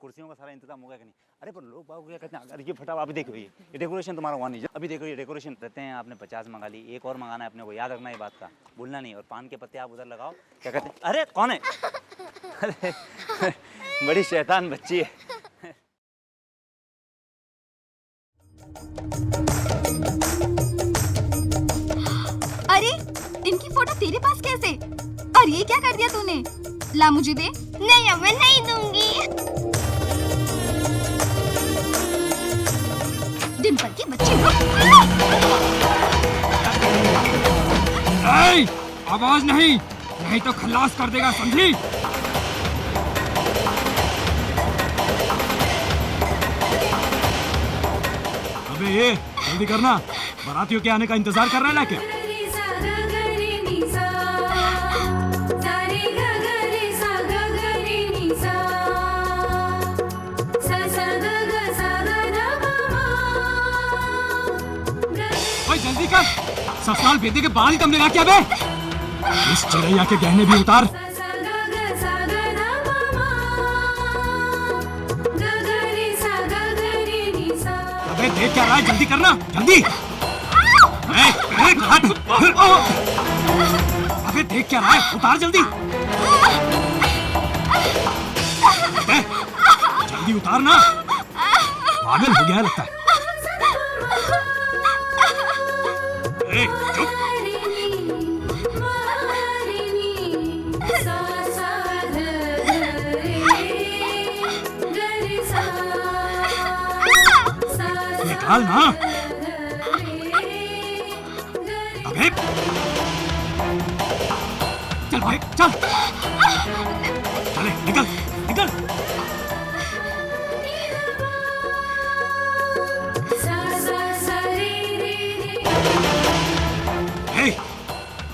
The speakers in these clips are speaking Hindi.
कुर्सियों का सारा इंतजाम हो गया कि नहीं? अरे पर लोग बाबू क्या कहते हैं, अगर ये फटा अभी देखो, ये डेकोरेशन तुम्हारा वहाँ नहीं, अभी देखो ये डेकोरेशन रहते हैं, आपने 50 मंगा ली, एक और मंगाना है अपने को, याद रखना ये बात का, भूलना नहीं। और पान के पत्ते आप उधर लगाओ। क्या कहते हैं, अरे कौन है? अरे बड़ी शैतान बच्ची है। अरे इनकी फोटो तेरे पास कैसे? और ये क्या कर दिया तूने? ला मुझे दे। नहीं अम्मा, नहीं दूंगी। डिम्पल की बच्ची। आवाज नहीं, नहीं तो खल्लास कर देगा, समझी? अबे ये जल्दी करना, बारातियों के आने का इंतजार कर रहा है ना क्या? जल्दी कर, ससुराल बेटे के बाल कम लगा क्या बे? इस चिड़ैया के गहने भी उतार। अबे देख क्या रहा है, जल्दी करना, जल्दी। अबे देख क्या रहा है, उतार जल्दी। जल्दी उतार ना, पागल हो गया लगता है। चुप। निकाल ना। अबे चल भाई चल, चले निकल निकल।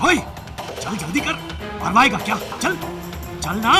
ओए, चल जल्दी कर, मरवाएगा क्या? चल चल ना।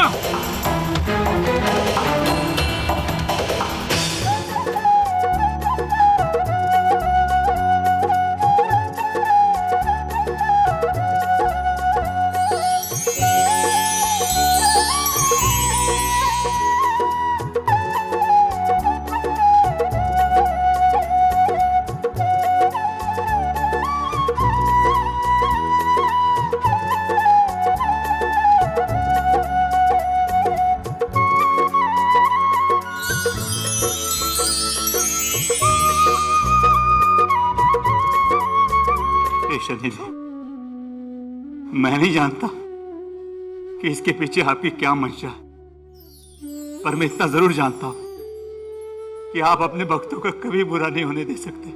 मैं नहीं जानता कि इसके पीछे आपकी क्या मंशा है, पर मैं इतना जरूर जानता हूं कि आप अपने भक्तों का कभी बुरा नहीं होने दे सकते,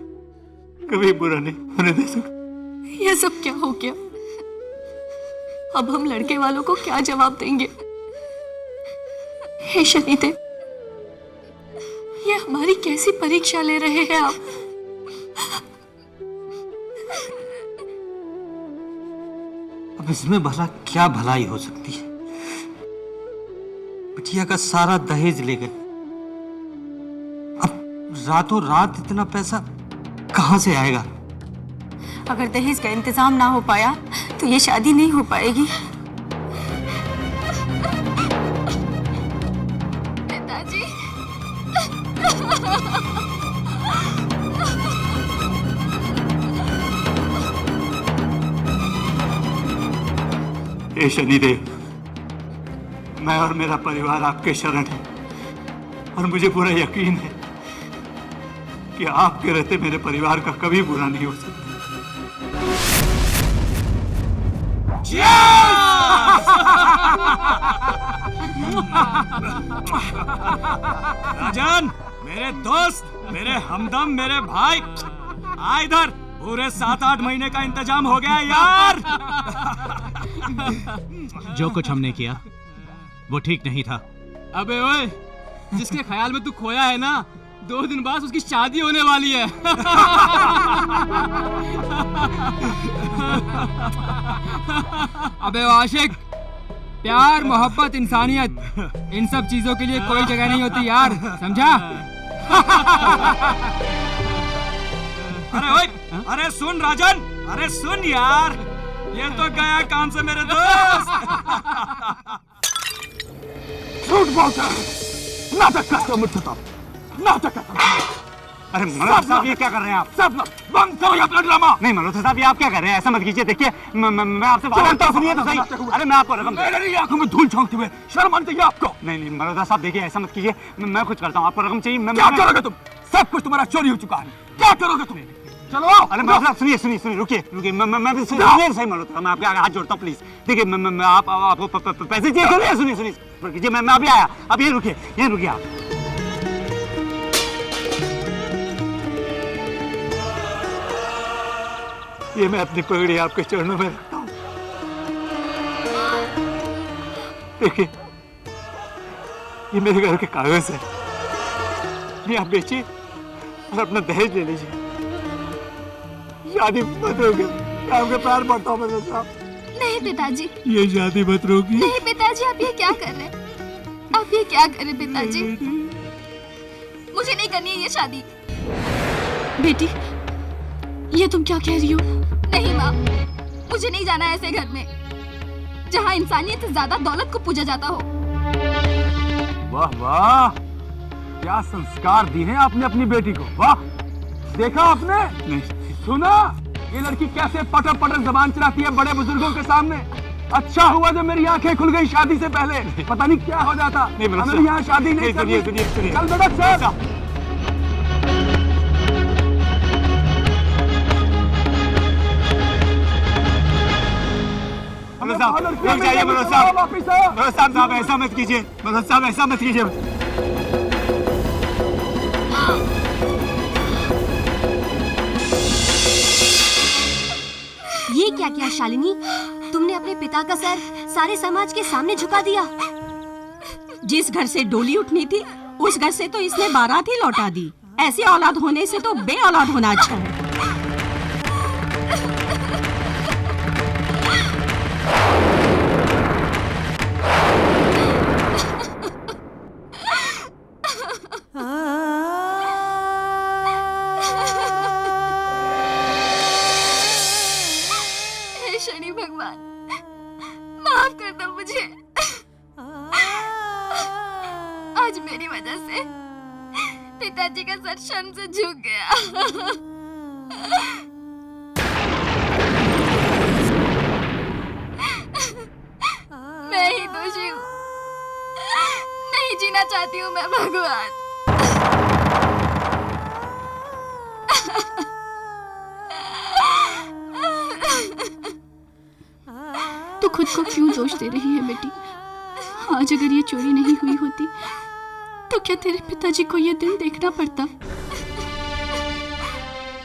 कभी बुरा नहीं होने दे सकते। ये सब क्या हो गया? अब हम लड़के वालों को क्या जवाब देंगे? हे शनिदेव, ये हमारी कैसी परीक्षा ले रहे हैं आप? अब इसमें भला क्या भलाई हो सकती है? बिटिया का सारा दहेज ले गए, अब रातों रात इतना पैसा कहां से आएगा? अगर दहेज का इंतजाम ना हो पाया तो ये शादी नहीं हो पाएगी। पिताजी। हे शनिदेव, मैं और मेरा परिवार आपके शरण है और मुझे पूरा यकीन है कि आपके रहते मेरे परिवार का कभी बुरा नहीं हो सकता। राजन, मेरे दोस्त, मेरे हमदम, मेरे भाई, आ इधर। पूरे 7-8 महीने का इंतजाम हो गया यार। जो कुछ हमने किया वो ठीक नहीं था। अबे ओए, जिसके ख्याल में तू खोया है ना, 2 दिन बाद उसकी शादी होने वाली है। अबे आशिक, प्यार, मोहब्बत, इंसानियत, इन सब चीजों के लिए कोई जगह नहीं होती यार, समझा? अरे ओए, अरे सुन राजन, अरे सुन यार, ये तो गया काम से मेरे दोस्त। झूठ बोलता है, नाटक करते हो मुझसे तो, नाटक करते हो। अरे मल्होत्रा साहब ये क्या कर रहे हैं आप? सब लोग बंद करो अपना ड्रामा। नहीं मल्होत्रा साहब ये आप क्या कर रहे हैं? ऐसा मत कीजिए। देखिए मैं आपसे बात करता हूं, सुनिए तो सही। अरे मैं आपको रकम मेरी आंखों में धूल झोंकते हुए शर्म आनी चाहिए आपको। नहीं मल्होत्रा साहब देखिए ऐसा मत कीजिए, मैं कुछ करता हूँ, आपको रकम चाहिए। क्या करोगे तुम? सब कुछ तुम्हारा चोरी हो चुका है, क्या करोगे तुम? चलो अरे मल्होत्रा साहब सुनिए रुकिए मैं भी सुनिए सही मल्होत्रा, मैं आपके आगे हाथ जोड़ता हूँ प्लीज। देखिए मैं आपको पैसे चाहिए। सुनिए मैं अभी आया, अब ये रुकिए आप। ये मैं अपनी पगड़ी आपके चरणों में रखता हूँ। देखिए ये मेरे घर के कागज है, ये आप बेचिए और अपना दहेज ले लीजिए। शादी मत रोकिए, आपके पैर पड़ता हूँ मैं साहब। नहीं पिताजी, ये शादी मत रोकिए। नहीं पिताजी, आप ये क्या कर रहे हैं? आप ये क्या कर रहे पिताजी? मुझे नहीं करनी है ये शादी। बेटी, ये तुम क्या कह रही हो? नहीं माँ, मुझे नहीं जाना ऐसे घर में जहाँ इंसानियत से ज्यादा दौलत को पूजा जाता हो। वाह वाह, क्या संस्कार दिए हैं आपने अपनी बेटी को। वाह, देखा आपने, सुना ये लड़की कैसे पटर पटर जबान चलाती है बड़े बुजुर्गों के सामने। अच्छा हुआ जब मेरी आंखें खुल गई शादी से पहले, पता नहीं क्या हो जाता। हमें यहाँ शादी नहीं करनी। चल बेटा चल। मल्होत्रा साहब ऐसा मत कीजिए। मल्होत्रा साहब ऐसा मत कीजिए। ये क्या किया शालिनी? तुमने अपने पिता का सर सारे समाज के सामने झुका दिया। जिस घर से डोली उठनी थी उस घर से तो इसने बारात ही लौटा दी। ऐसी औलाद होने से तो बे औलाद होना अच्छा है। शनि भगवान, माफ कर दो मुझे। आज मेरी वजह से पिताजी का सर शर्म से झुक गया। मैं ही दोषी हूँ, नहीं जीना चाहती हूँ मैं भगवान। तो खुद को क्यों दोष दे रही है बेटी? आज अगर ये चोरी नहीं हुई होती तो क्या तेरे पिताजी को ये दिन देखना पड़ता?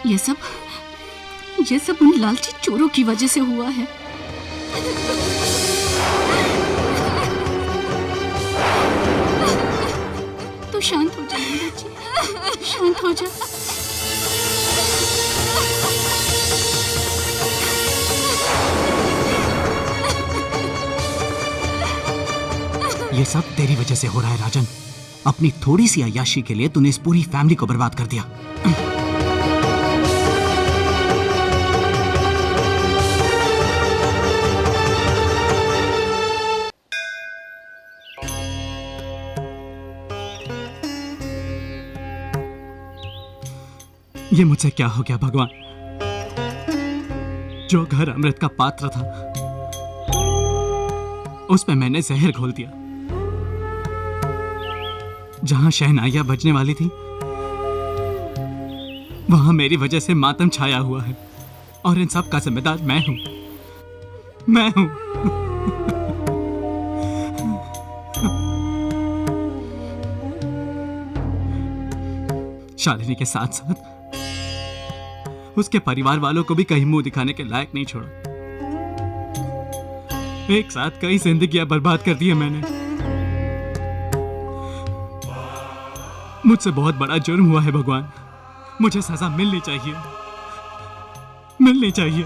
ये सब उन लालची चोरों की वजह से हुआ है। तो शांत हो जा मेरी बच्ची, शांत हो जा। ये सब तेरी वजह से हो रहा है राजन। अपनी थोड़ी सी अय्याशी के लिए तूने इस पूरी फैमिली को बर्बाद कर दिया। ये मुझसे क्या हो गया भगवान? जो घर अमृत का पात्र था उसमें मैंने जहर घोल दिया। जहां शहनाइयां बजने वाली थी वहां मेरी वजह से मातम छाया हुआ है और इन सब का जिम्मेदार मैं हूं। शालिनी के साथ साथ उसके परिवार वालों को भी कहीं मुंह दिखाने के लायक नहीं छोड़ा। एक साथ कई जिंदगियां बर्बाद कर दी है मैंने। मुझसे बहुत बड़ा जुर्म हुआ है भगवान, मुझे सजा मिलनी चाहिए, मिलनी चाहिए।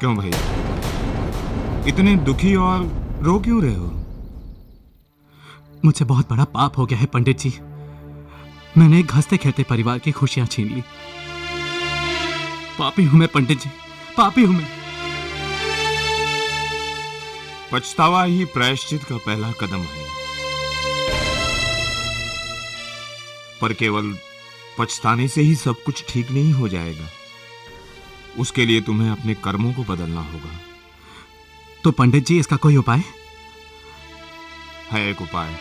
क्यों भाई, इतने दुखी और रो क्यों रहे हो? मुझसे बहुत बड़ा पाप हो गया है पंडित जी। मैंने एक हंसते खेलते परिवार की खुशियां छीन ली पापी हूं मैं पंडित जी, पापी हूं मैं। पछतावा ही प्रायश्चित का पहला कदम है, पर केवल पछताने से ही सब कुछ ठीक नहीं हो जाएगा। उसके लिए तुम्हें अपने कर्मों को बदलना होगा। तो पंडित जी, इसका कोई उपाय है? एक उपाय।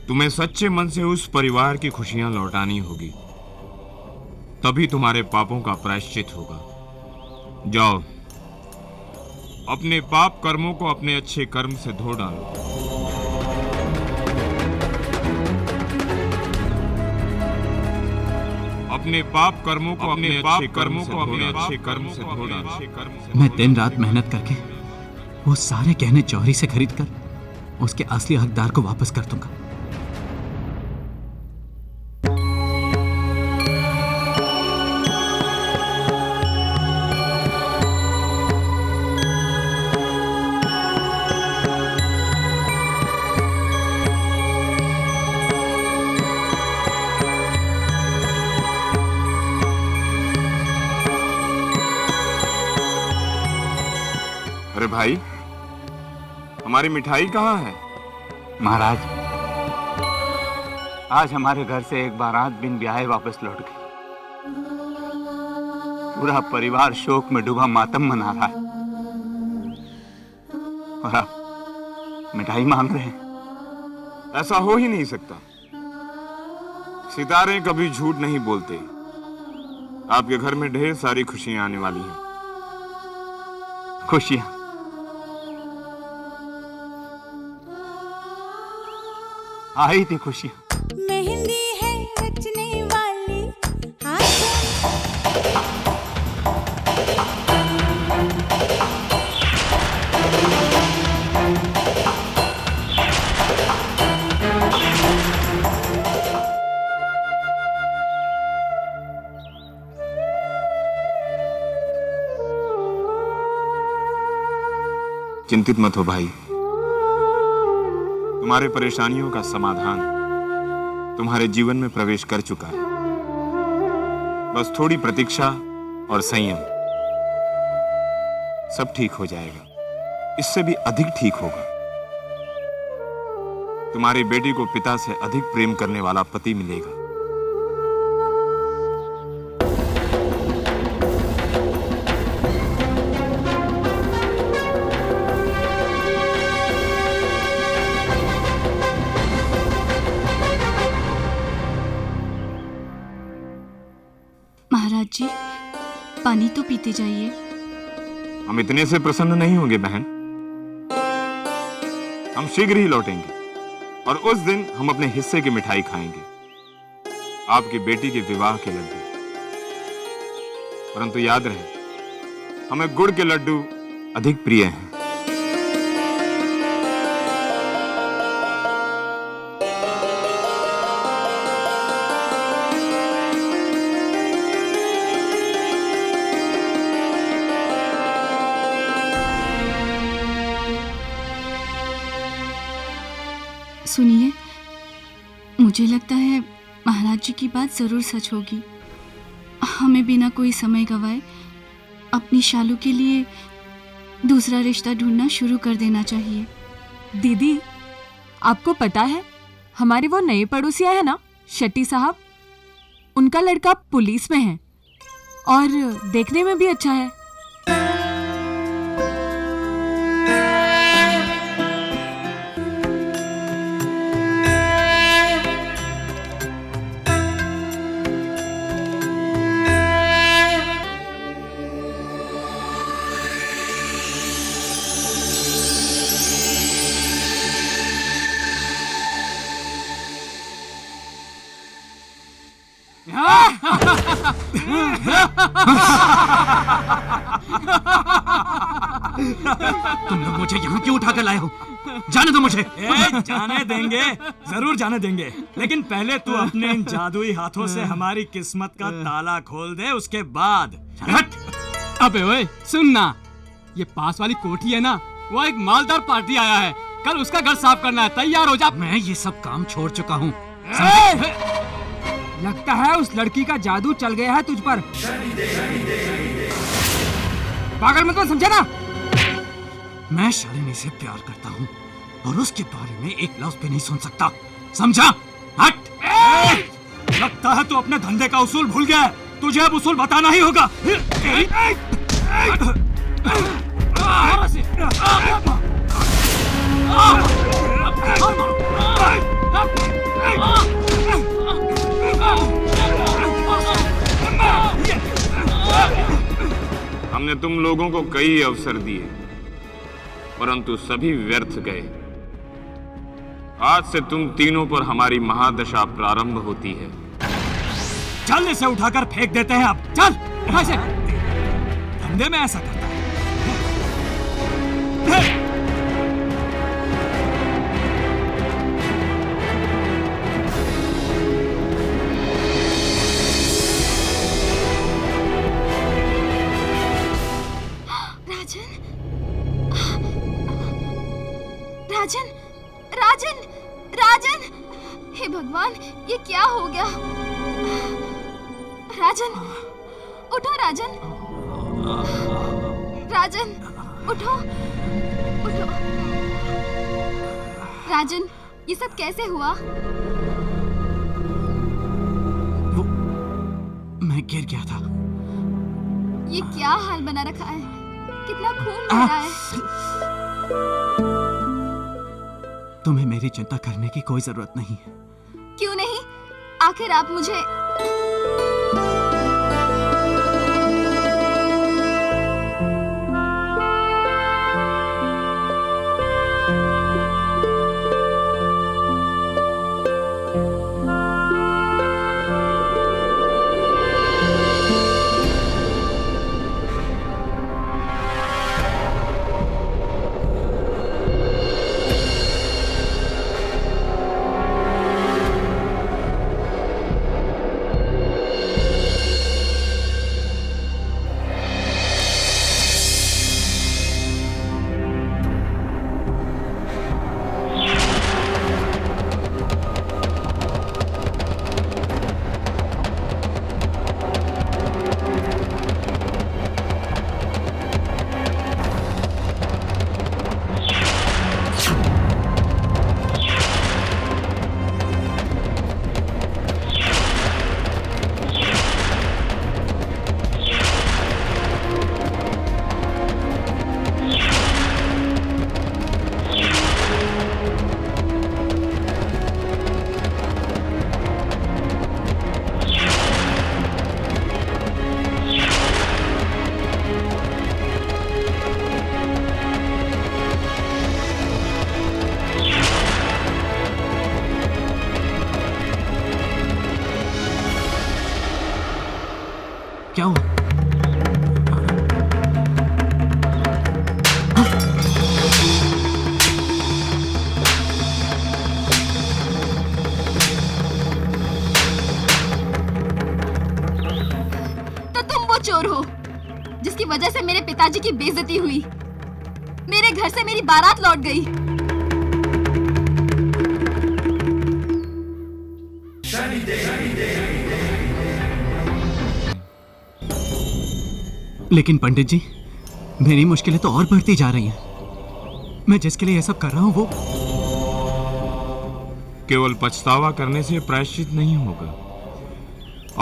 तुम्हें सच्चे मन से उस परिवार की खुशियां लौटानी होगी, तभी तुम्हारे पापों का प्रायश्चित होगा। जाओ, अपने पाप कर्मों को अपने अच्छे कर्म से धो डालो। अपने पाप कर्मों को अपने अच्छे कर्मों को अपने अच्छे कर्म से धो डालो। मैं दिन रात मेहनत करके वो सारे गहने चोरी से खरीद कर उसके असली हकदार को वापस कर दूंगा। अरे भाई, हमारी मिठाई कहाँ है? महाराज, आज हमारे घर से एक बारात बिन ब्याहे वापस लौट गई। पूरा परिवार शोक में डूबा मातम मना रहा है और आप मिठाई मांग रहे हैं। ऐसा हो ही नहीं सकता। सितारे कभी झूठ नहीं बोलते। आपके घर में ढेर सारी खुशियां आने वाली हैं। खुशियां? आई थी खुशियां। मेहंदी है रचने वाली चिंतित मत हो भाई, तुम्हारे परेशानियों का समाधान तुम्हारे जीवन में प्रवेश कर चुका है। बस थोड़ी प्रतीक्षा और संयम, सब ठीक हो जाएगा। इससे भी अधिक ठीक होगा। तुम्हारी बेटी को पिता से अधिक प्रेम करने वाला पति मिलेगा। महाराज जी, पानी तो पीते जाइए। हम इतने से प्रसन्न नहीं होंगे बहन। हम शीघ्र ही लौटेंगे और उस दिन हम अपने हिस्से की मिठाई खाएंगे, आपकी बेटी के विवाह के लड्डू। परंतु याद रहे, हमें गुड़ के लड्डू अधिक प्रिय हैं। सुनिए, मुझे लगता है महाराज जी की बात जरूर सच होगी। हमें बिना कोई समय गवाए अपनी शालू के लिए दूसरा रिश्ता ढूंढना शुरू कर देना चाहिए। दीदी, आपको पता है हमारे वो नए पड़ोसिया है ना, शेट्टी साहब, उनका लड़का पुलिस में है और देखने में भी अच्छा है। तुम लोग मुझे यहाँ क्यों उठाकर लाए हो? जाने दो मुझे। जाने देंगे, जरूर जाने देंगे, लेकिन पहले तू अपने इन जादुई हाथों से हमारी किस्मत का ताला खोल दे, उसके बाद। हट! अबे ओए, सुन ना, ये पास वाली कोठी है ना, वो एक मालदार पार्टी आया है, कल उसका घर साफ करना है, तैयार हो जा। मैं ये सब काम छोड़ चुका हूँ। लगता है उस लड़की का जादू चल गया है तुझ पर। पागल मत समझा ना। मैं शालिनी से प्यार करता हूँ और उसके बारे में एक लफ्ज भी नहीं सुन सकता, समझा? हट! लगता है तू अपने धंधे का उसूल भूल गया है। तुझे अब उसूल बताना ही होगा। हमने तुम लोगों को कई अवसर दिए, परंतु सभी व्यर्थ गए। आज से तुम तीनों पर हमारी महादशा प्रारंभ होती है। चल इसे उठाकर फेंक देते हैं अब। चल ऐसे धंधे में ऐसा करता है। राजन, राजन, राजन, हे भगवान, ये क्या हो गया? राजन, उठो राजन, राजन, उठो, उठो। राजन, ये सब कैसे हुआ? मैं गिर गया था। ये क्या हाल बना रखा है? कितना खून बह रहा है। तुम्हें मेरी चिंता करने की कोई जरूरत नहीं है। क्यों नहीं? आखिर आप मुझे क्या हुआ? तो तुम वो चोर हो जिसकी वजह से मेरे पिताजी की बेइज्जती हुई, मेरे घर से मेरी बारात लौट गई। लेकिन पंडित जी, मेरी मुश्किलें तो और बढ़ती जा रही हैं। मैं जिसके लिए यह सब कर रहा हूं वो केवल पछतावा करने से प्रायश्चित नहीं होगा।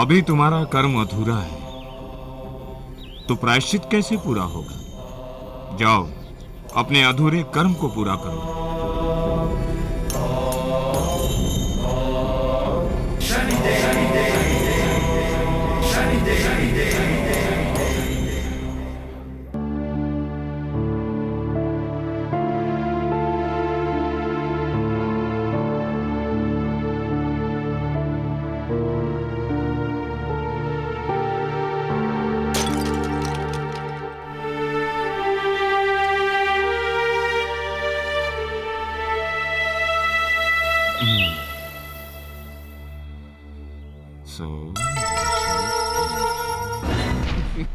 अभी तुम्हारा कर्म अधूरा है, तो प्रायश्चित कैसे पूरा होगा? जाओ, अपने अधूरे कर्म को पूरा करो।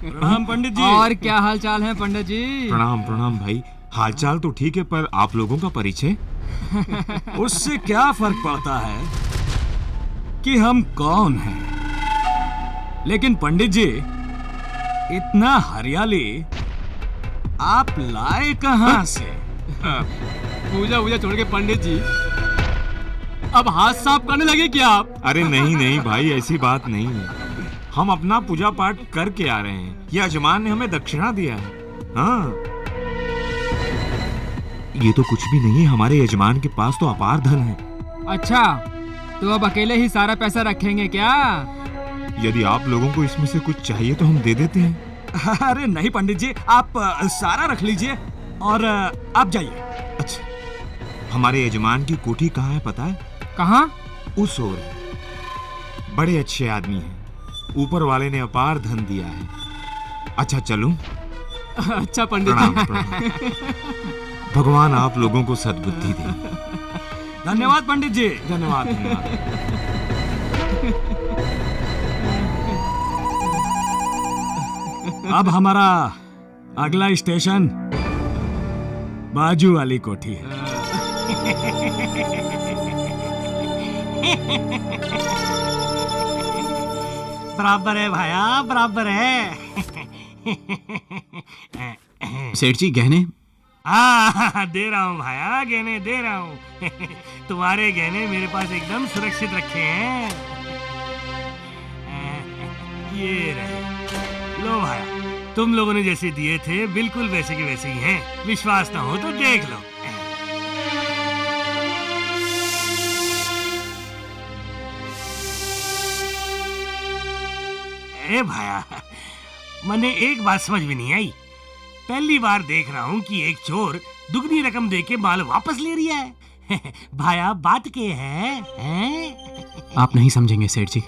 प्रणाम पंडित जी। और क्या हाल चाल है पंडित जी? प्रणाम प्रणाम भाई। हालचाल तो ठीक है, पर आप लोगों का परिचय? उससे क्या फर्क पड़ता है कि हम कौन हैं। लेकिन पंडित जी, इतना हरियाली आप लाए कहां से? पूजा वूजा छोड़ के पंडित जी अब हाथ साफ करने लगे क्या आप? अरे नहीं नहीं भाई, ऐसी बात नहीं है। हम अपना पूजा पाठ करके आ रहे हैं। ये यजमान ने हमें दक्षिणा दिया है। हाँ, ये तो कुछ भी नहीं है। हमारे यजमान के पास तो अपार धन है। अच्छा, तो अब अकेले ही सारा पैसा रखेंगे क्या? यदि आप लोगों को इसमें से कुछ चाहिए तो हम दे देते हैं। अरे नहीं पंडित जी, आप सारा रख लीजिए और आप जाइए। अच्छा, हमारे यजमान की कोठी कहाँ है पता है? कहाँ? उस ओर। बड़े अच्छे आदमी हैं। ऊपर वाले ने अपार धन दिया है। अच्छा चलूं? अच्छा पंडित प्रणाम, जी। प्रणाम। भगवान आप लोगों को सद्बुद्धि दे। धन्यवाद पंडित जी। धन्यवाद धन्यवाद। अब हमारा अगला स्टेशन बाजू वाली कोठी है। बराबर है भाया, बराबर है। सेठ जी गहने? दे रहा हूँ भाया, गहने दे रहा हूँ। तुम्हारे गहने मेरे पास एकदम सुरक्षित रखे हैं। ये रहे, लो भाया, तुम लोगों ने जैसे दिए थे बिल्कुल वैसे के वैसे ही हैं। विश्वास ना हो तो देख लो। ए भाया, मने एक बात समझ में नहीं आई। पहली बार देख रहा हूँ कि एक चोर दुगनी रकम देके माल वापस ले रहा है। भाया, बात क्या है? आप नहीं समझेंगे सेठ जी।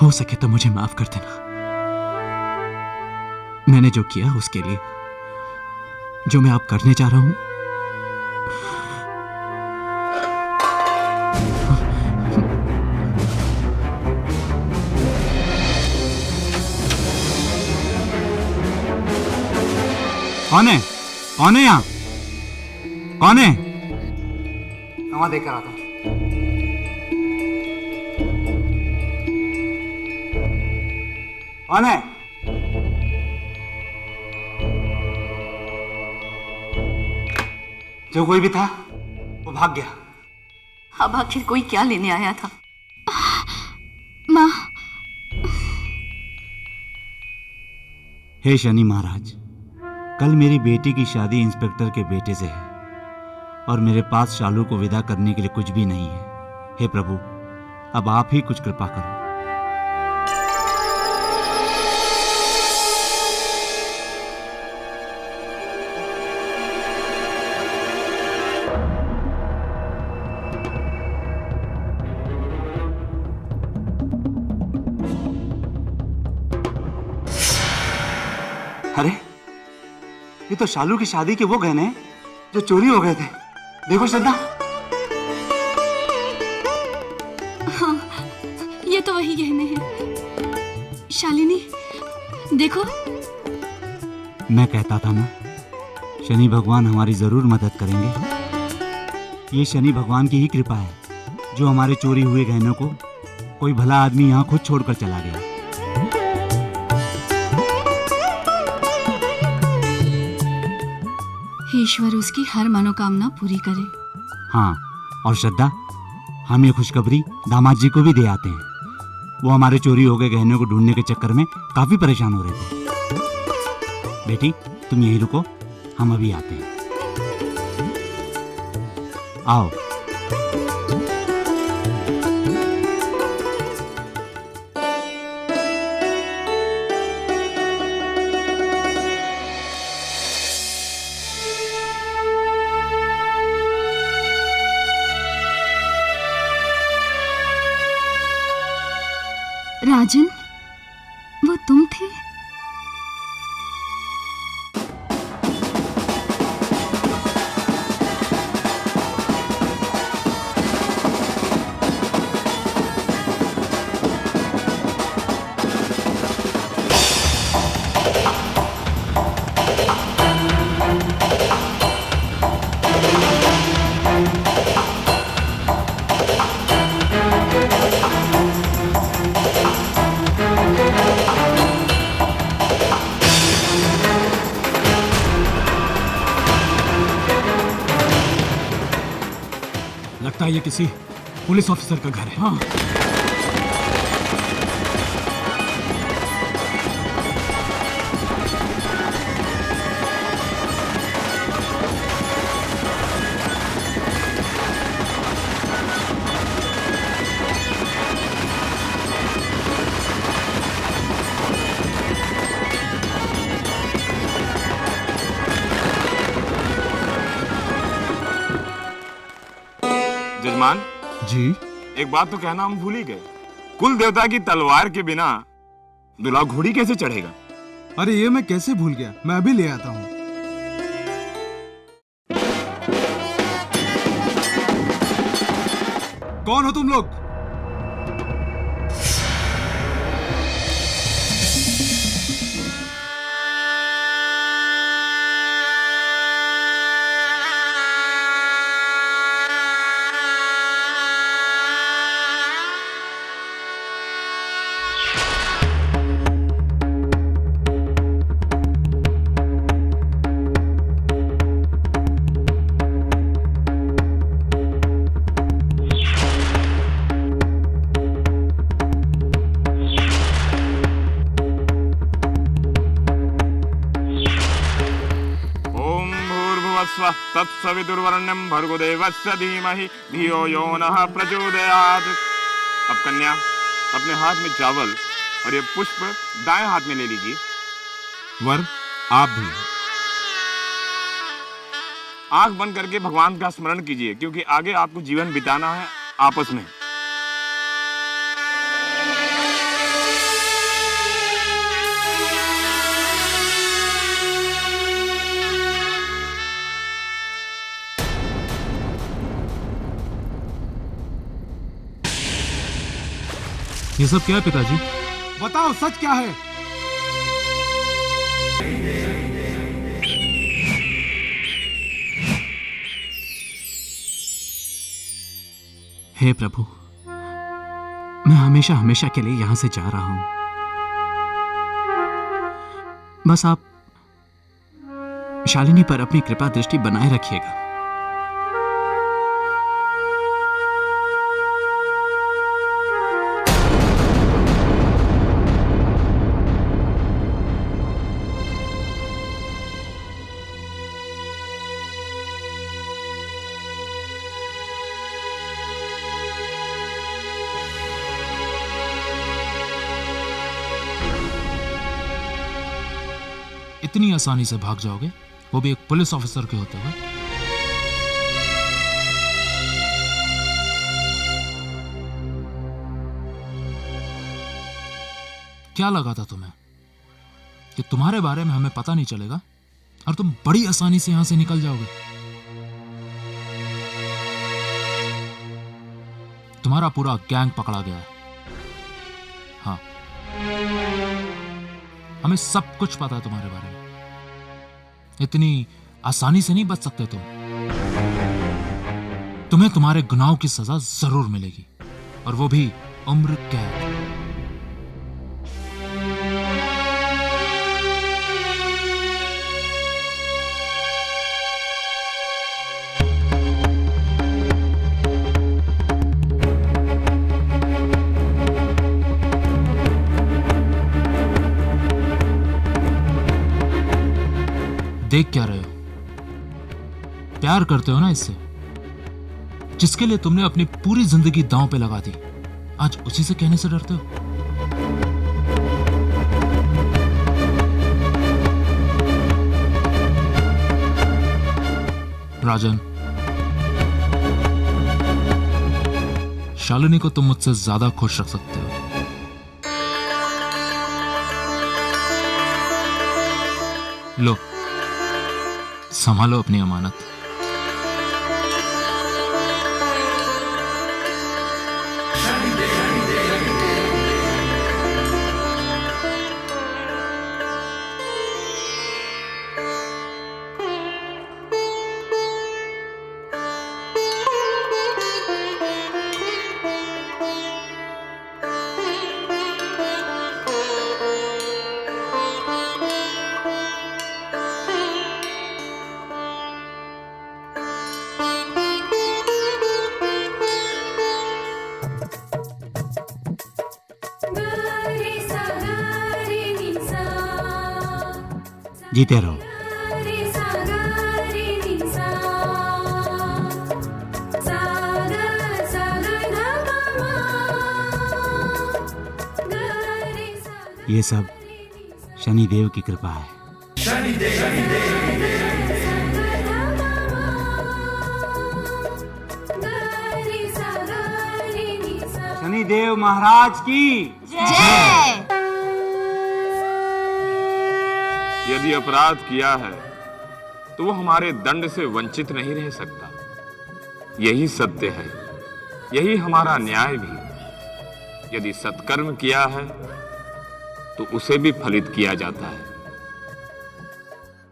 हो सके तो मुझे माफ कर देना। मैंने जो किया उसके लिए, जो मैं अब करने जा रहा हूं, कौन है? कौन है यहाँ? कौन है? वहां देख कर आता हूं। कौन है? जो कोई भी था वो भाग गया। अब आखिर कोई क्या लेने आया था? माँ। हे शनि महाराज, कल मेरी बेटी की शादी इंस्पेक्टर के बेटे से है और मेरे पास शालू को विदा करने के लिए कुछ भी नहीं है। हे प्रभु, अब आप ही कुछ कृपा करो। अरे, ये तो शालू की शादी के वो गहने हैं जो चोरी हो गए थे। देखो श्रद्धा। हाँ, ये तो वही गहने हैं। शालिनी, देखो। मैं कहता था ना, शनि भगवान हमारी जरूर मदद करेंगे। ये शनि भगवान की ही कृपा है जो हमारे चोरी हुए गहनों को कोई भला आदमी यहाँ खुद छोड़कर चला गया। ईश्वर उसकी हर मनोकामना पूरी करे। हाँ, और श्रद्धा, हम ये खुशखबरी दामाद जी को भी दे आते हैं। वो हमारे चोरी हो गए गहनों को ढूंढने के चक्कर में काफी परेशान हो रहे थे। बेटी, तुम यहीं रुको, हम अभी आते हैं। आओ। राजन, वो तुम थे? लगता है ये किसी पुलिस ऑफिसर का घर है। हाँ। जजमान जी, एक बात तो कहना हम भूल ही गए। कुल देवता की तलवार के बिना दूल्हा घोड़ी कैसे चढ़ेगा? अरे ये मैं कैसे भूल गया, मैं अभी ले आता हूँ। कौन हो तुम लोग? तत्सवितुर्वरेण्यं भर्गो देवस्य धीमहि धियो यो नः प्रचोदयात्। अब कन्या अपने हाथ में चावल और ये पुष्प दाएं हाथ में ले लीजिए। वर आप भी आंख बंद करके भगवान का स्मरण कीजिए, क्योंकि आगे आपको जीवन बिताना है आपस में। ये सब क्या है पिताजी? बताओ सच क्या है? हे प्रभु, मैं हमेशा हमेशा के लिए यहां से जा रहा हूं। बस आप शालिनी पर अपनी कृपा दृष्टि बनाए रखिएगा। इतनी आसानी से भाग जाओगे, वो भी एक पुलिस ऑफिसर के होते हुए? क्या लगा था तुम्हें कि तुम्हारे बारे में हमें पता नहीं चलेगा और तुम बड़ी आसानी से यहां से निकल जाओगे? तुम्हारा पूरा गैंग पकड़ा गया है। हाँ, हमें सब कुछ पता है तुम्हारे बारे में। इतनी आसानी से नहीं बच सकते तुम। तुम्हें तुम्हारे गुनाहों की सजा जरूर मिलेगी, और वो भी उम्र कैद। देख क्या रहे हो? प्यार करते हो ना इससे, जिसके लिए तुमने अपनी पूरी जिंदगी दांव पे लगा दी। आज उसी से कहने से डरते हो? राजन, शालिनी को तुम मुझसे ज्यादा खुश रख सकते हो। लो, संभालो अपनी अमानत। जीते रहो। ये सब शनि देव की कृपा है। शनि देव महाराज की जय। यदि अपराध किया है तो वो हमारे दंड से वंचित नहीं रह सकता। यही सत्य है, यही हमारा न्याय भी। यदि सत्कर्म किया है तो उसे भी फलित किया जाता है।